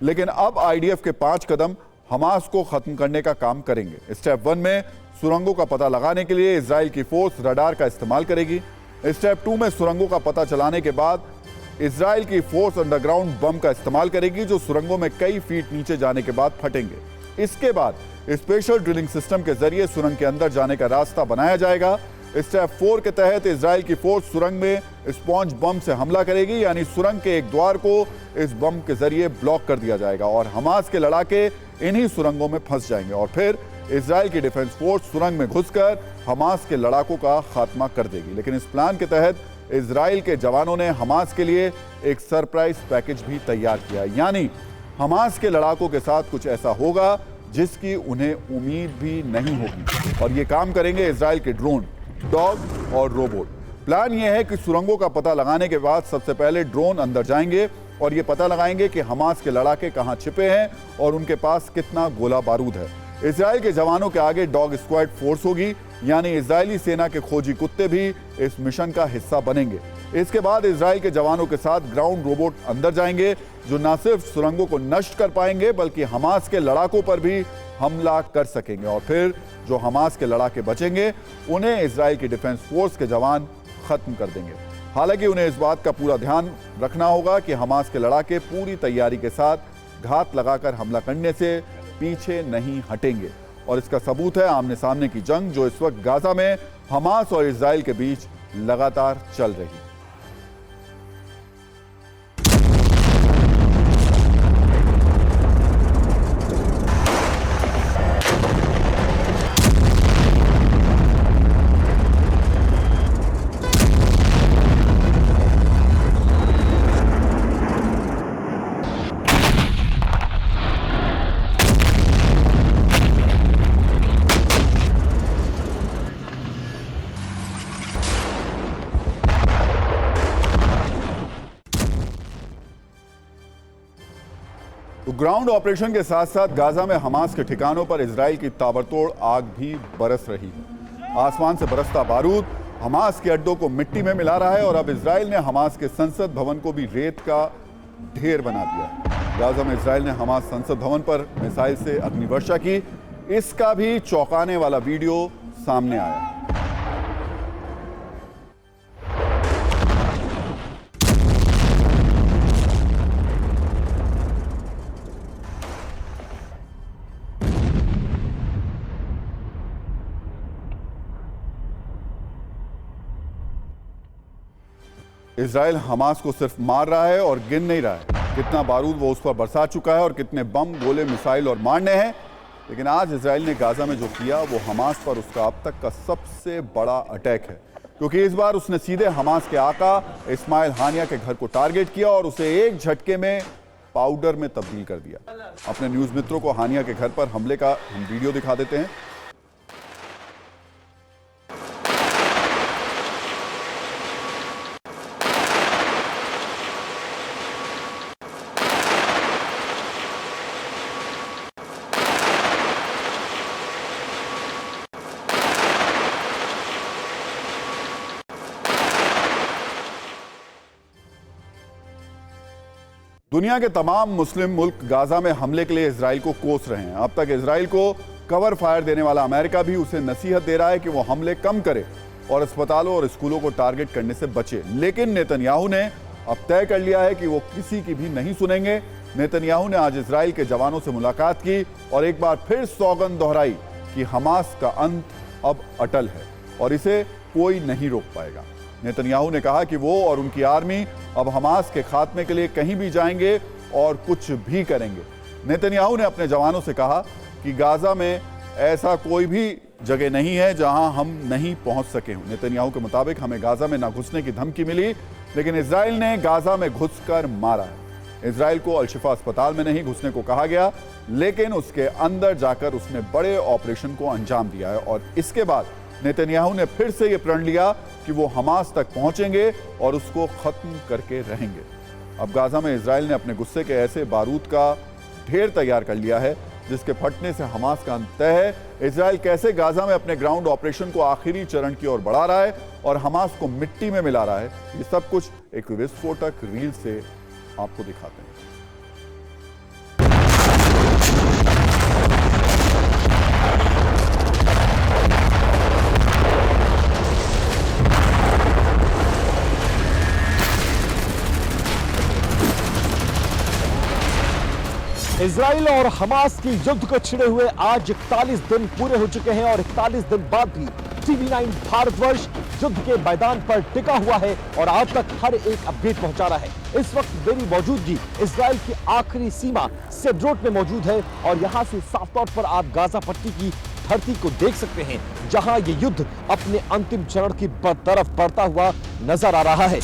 लेकिन अब आईडीएफ के 5 कदम हमास को खत्म करने का काम करेंगे। स्टेप 1 में सुरंगों का पता लगाने के लिए इजराइल की फोर्स रडार का इस्तेमाल करेगी। स्टेप 2 में सुरंगों का पता चलाने के बाद इजराइल की फोर्स अंडरग्राउंड बम का इस्तेमाल करेगी, जो सुरंगों में कई फीट नीचे जाने के बाद फटेंगे। इसके बाद स्पेशल ड्रिलिंग सिस्टम के जरिए सुरंग के अंदर जाने का रास्ता बनाया जाएगा। स्टेप 4 के तहत इजराइल की फोर्स सुरंग में स्पॉन्ज बम से हमला करेगी, यानी सुरंग के एक द्वार को इस बम के जरिए ब्लॉक कर दिया जाएगा और हमास के लड़ाके इन्हीं सुरंगों में फंस जाएंगे और फिर इजराइल की डिफेंस फोर्स सुरंग में घुसकर हमास के लड़ाकों का खात्मा कर देगी। लेकिन इस प्लान के तहत इजराइल के जवानों ने हमास के लिए एक सरप्राइज पैकेज भी तैयार किया, यानी हमास के लड़ाकों के साथ कुछ ऐसा होगा जिसकी उन्हें उम्मीद भी नहीं होगी और ये काम करेंगे इजराइल के ड्रोन, डॉग और रोबोट। प्लान यह है कि सुरंगों का पता लगाने के बाद सबसे पहले ड्रोन अंदर जाएंगे और ये पता लगाएंगे कि हमास के लड़ाके कहां छिपे हैं और उनके पास कितना गोला बारूद है। इजराइल के जवानों के आगे डॉग स्क्वाड फोर्स होगी, यानी इजरायली सेना के खोजी कुत्ते भी इस मिशन का हिस्सा बनेंगे। इसके बाद इजराइल के जवानों के साथ ग्राउंड रोबोट अंदर जाएंगे, जो न सिर्फ सुरंगों को नष्ट कर पाएंगे बल्कि हमास के लड़ाकों पर भी हमला कर सकेंगे और फिर जो हमास के लड़ाके बचेंगे उन्हें इजराइल की डिफेंस फोर्स के जवान खत्म कर देंगे। हालांकि उन्हें इस बात का पूरा ध्यान रखना होगा कि हमास के लड़ाके पूरी तैयारी के साथ घात लगाकर हमला करने से पीछे नहीं हटेंगे और इसका सबूत है आमने सामने की जंग जो इस वक्त गाजा में हमास और इजराइल के बीच लगातार चल रही है। तो ग्राउंड ऑपरेशन के साथ साथ गाजा में हमास के ठिकानों पर इजराइल की ताबड़तोड़ आग भी बरस रही है। आसमान से बरसता बारूद हमास के अड्डों को मिट्टी में मिला रहा है और अब इजराइल ने हमास के संसद भवन को भी रेत का ढेर बना दिया। गाजा में इजराइल ने हमास संसद भवन पर मिसाइल से अग्निवर्षा की, इसका भी चौंकाने वाला वीडियो सामने आया। इजराइल हमास को सिर्फ मार रहा है और गिन नहीं रहा है कितना बारूद वो उस पर बरसा चुका है और कितने बम, गोले, मिसाइल और मारने हैं। लेकिन आज इजराइल ने गाजा में जो किया वो हमास पर उसका अब तक का सबसे बड़ा अटैक है, क्योंकि इस बार उसने सीधे हमास के आका इस्माइल हानिया के घर को टारगेट किया और उसे एक झटके में पाउडर में तब्दील कर दिया। अपने न्यूज मित्रों को हानिया के घर पर हमले का हम वीडियो दिखा देते हैं। दुनिया के तमाम मुस्लिम मुल्क गाजा में हमले के लिए इजराइल को कोस रहे हैं। अब तक इजराइल को कवर फायर देने वाला अमेरिका भी उसे नसीहत दे रहा है कि वो हमले कम करे और अस्पतालों और स्कूलों को टारगेट करने से बचे। लेकिन नेतन्याहू ने अब तय कर लिया है कि वो किसी की भी नहीं सुनेंगे। नेतन्याहू ने आज इजराइल के जवानों से मुलाकात की और एक बार फिर सौगंध दोहराई कि हमास का अंत अब अटल है और इसे कोई नहीं रोक पाएगा। नेतन्याहू ने कहा कि वो और उनकी आर्मी अब हमास के खात्मे के लिए कहीं भी जाएंगे और कुछ भी करेंगे। नेतन्याहू ने अपने जवानों से कहा कि गाजा में ऐसा कोई भी जगह नहीं है जहां हम नहीं पहुंच सके हों। नेतन्याहू के मुताबिक हमें गाजा में ना घुसने की धमकी मिली, लेकिन इजराइल ने गाजा में घुसकर मारा है। इजराइल को अल-शिफा अस्पताल में नहीं घुसने को कहा गया, लेकिन उसके अंदर जाकर उसने बड़े ऑपरेशन को अंजाम दिया है और इसके बाद नेतन्याहू ने फिर से यह प्रण लिया कि वो हमास तक पहुंचेंगे और उसको खत्म करके रहेंगे। अब गाजा में इजराइल ने अपने गुस्से के ऐसे बारूद का ढेर तैयार कर लिया है जिसके फटने से हमास का अंत तय है। इजराइल कैसे गाजा में अपने ग्राउंड ऑपरेशन को आखिरी चरण की ओर बढ़ा रहा है और हमास को मिट्टी में मिला रहा है, ये सब कुछ एक विस्फोटक रील से आपको दिखाते हैं। इजराइल और हमास की युद्ध को छिड़े हुए आज 41 दिन पूरे हो चुके हैं और 41 दिन बाद भी टीवी9 भारतवर्ष युद्ध के मैदान पर टिका हुआ है और आप तक हर एक अपडेट पहुंचा रहा है। इस वक्त मेरी मौजूदगी इजराइल की आखिरी सीमा सेड्रोट में मौजूद है और यहां से साफ तौर पर आप गाजा पट्टी की धरती को देख सकते हैं, जहां ये युद्ध अपने अंतिम चरण की तरफ बढ़ता हुआ नजर आ रहा है।